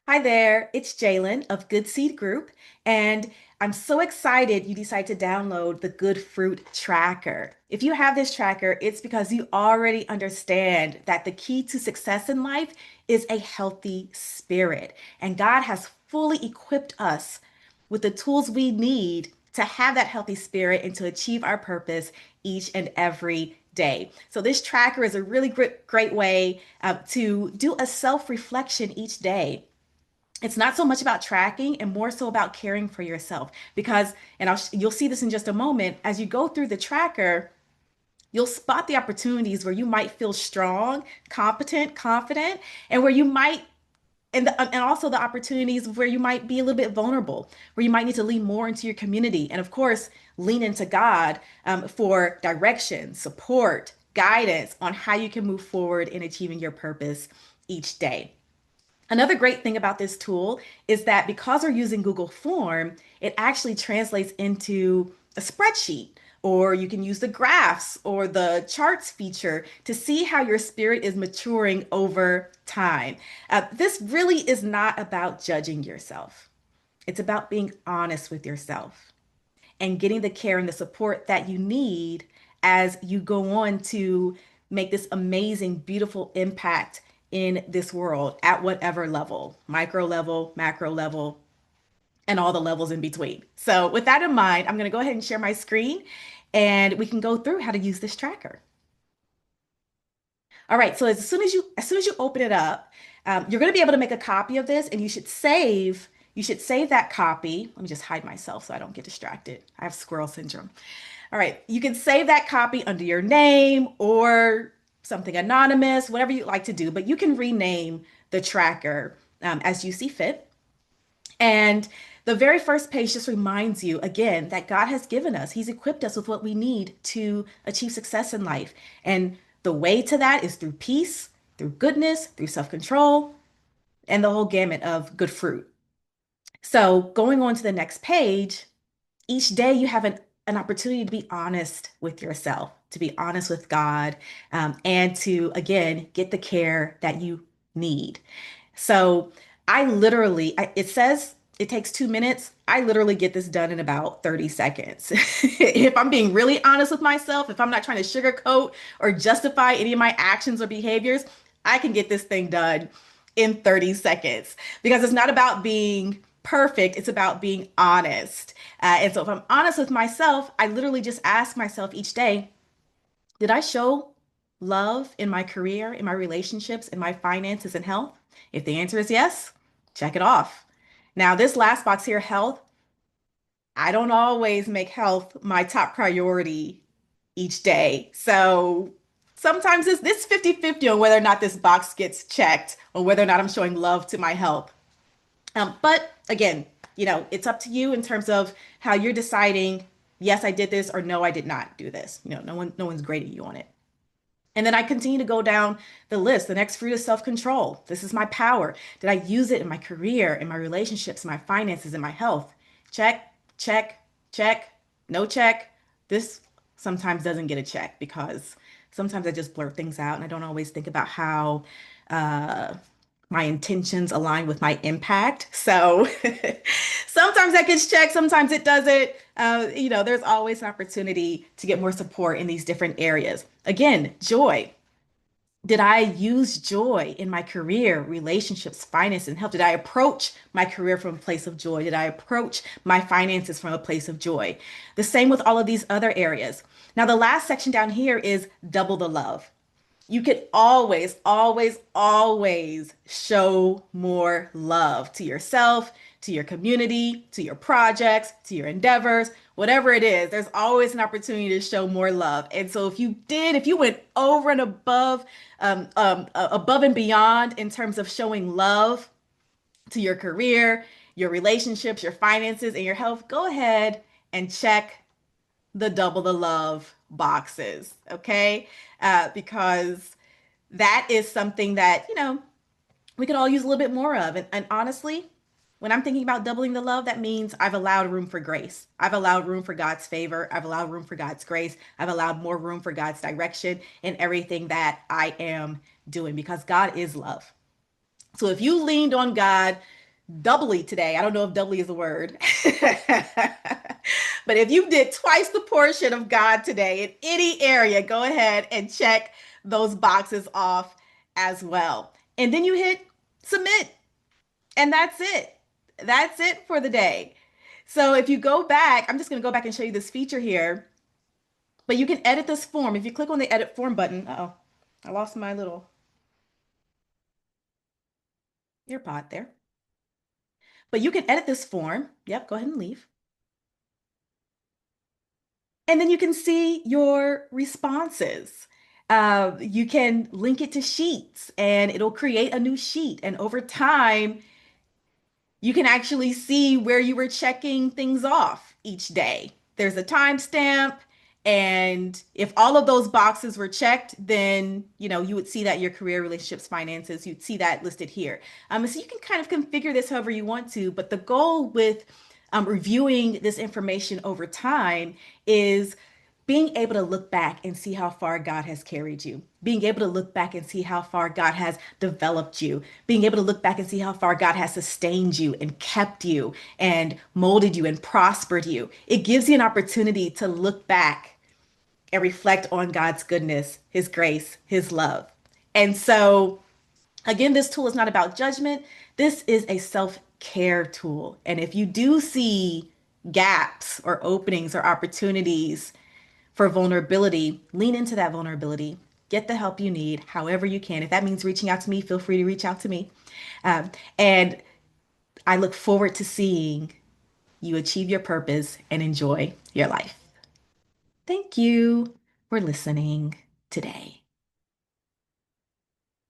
Hi there, it's Jalen of Good Seed Group, and I'm so excited you decided to download the Good Fruit Tracker. If you have this tracker, it's because you already understand that the key to success in life is a healthy spirit, and God has fully equipped us with the tools we need to have that healthy spirit and to achieve our purpose each and every day. So this tracker is a really great way to do a self-reflection each day. It's not so much about tracking and more so about caring for yourself because you'll see this in just a moment as you go through the tracker. You'll spot the opportunities where you might feel strong, competent, confident, and where you might and also the opportunities where you might be a little bit vulnerable, where you might need to lean more into your community, and of course lean into God for direction, support, guidance on how you can move forward in achieving your purpose each day. Another great thing about this tool is that because we're using Google Form, it actually translates into a spreadsheet, or you can use the graphs or the charts feature to see how your spirit is maturing over time. This really is not about judging yourself. It's about being honest with yourself and getting the care and the support that you need as you go on to make this amazing, beautiful impact in this world at whatever level, micro level, macro level, and all the levels in between. So, with that in mind, I'm going to go ahead and share my screen and we can go through how to use this tracker. All right, so as soon as you open it up, you're going to be able to make a copy of this, and you should save that copy. Let me just hide myself so I don't get distracted. I have squirrel syndrome. All right, you can save that copy under your name or something anonymous, whatever you like to do, but you can rename the tracker as you see fit. And the very first page just reminds you again that God has given us, He's equipped us with what we need to achieve success in life. And the way to that is through peace, through goodness, through self control, and the whole gamut of good fruit. So, going on to the next page, each day you have an opportunity to be honest with yourself, to be honest with God, and to, again, get the care that you need. So it says it takes 2 minutes. I literally get this done in about 30 seconds. If I'm being really honest with myself, if I'm not trying to sugarcoat or justify any of my actions or behaviors, I can get this thing done in 30 seconds because it's not about being perfect. It's about being honest. And so if I'm honest with myself, I literally just ask myself each day, did I show love in my career, in my relationships, in my finances and health? If the answer is yes, check it off. Now, this last box here, health, I don't always make health my top priority each day. So sometimes it's this 50-50 on whether or not this box gets checked or whether or not I'm showing love to my health. But again, it's up to you in terms of how you're deciding, yes, I did this, or no, I did not do this. No one's grading you on it. And then I continue to go down the list. The next fruit is self-control. This is my power. Did I use it in my career, in my relationships, in my finances, in my health? Check, check, check, no check. This sometimes doesn't get a check because sometimes I just blurt things out and I don't always think about how uh, my intentions align with my impact. So sometimes that gets checked, sometimes it doesn't. There's always an opportunity to get more support in these different areas. Again, joy. Did I use joy in my career, relationships, finance, and health? Did I approach my career from a place of joy? Did I approach my finances from a place of joy? The same with all of these other areas. Now, the last section down here is double the love. You can always, always, always show more love to yourself, to your community, to your projects, to your endeavors, whatever it is. There's always an opportunity to show more love. And so if you went over and above and beyond in terms of showing love to your career, your relationships, your finances, and your health, go ahead and check the double the love boxes, okay? Because that is something that, we could all use a little bit more of. And honestly, when I'm thinking about doubling the love, that means I've allowed room for grace. I've allowed room for God's favor. I've allowed room for God's grace. I've allowed more room for God's direction in everything that I am doing because God is love. So if you leaned on God doubly today, I don't know if doubly is a word, but if you did twice the portion of God today in any area, go ahead and check those boxes off as well. And then you hit submit, and that's it. That's it for the day. So if you go back, I'm just going to go back and show you this feature here, but you can edit this form. If you click on the edit form button, uh-oh, I lost my little ear pod there. But you can edit this form. Yep, go ahead and leave. And then you can see your responses. You can link it to sheets and it'll create a new sheet. And over time, you can actually see where you were checking things off each day. There's a timestamp, and if all of those boxes were checked, then you would see that your career, relationships, finances, you'd see that listed here. So you can kind of configure this however you want to, but the goal with reviewing this information over time is being able to look back and see how far God has carried you, being able to look back and see how far God has developed you, being able to look back and see how far God has sustained you and kept you and molded you and prospered you. It gives you an opportunity to look back and reflect on God's goodness, His grace, His love. And so, again, this tool is not about judgment. This is a self care tool. And if you do see gaps or openings or opportunities for vulnerability, lean into that vulnerability. Get the help you need, however you can. If that means reaching out to me, feel free to reach out to me. And I look forward to seeing you achieve your purpose and enjoy your life. Thank you for listening today.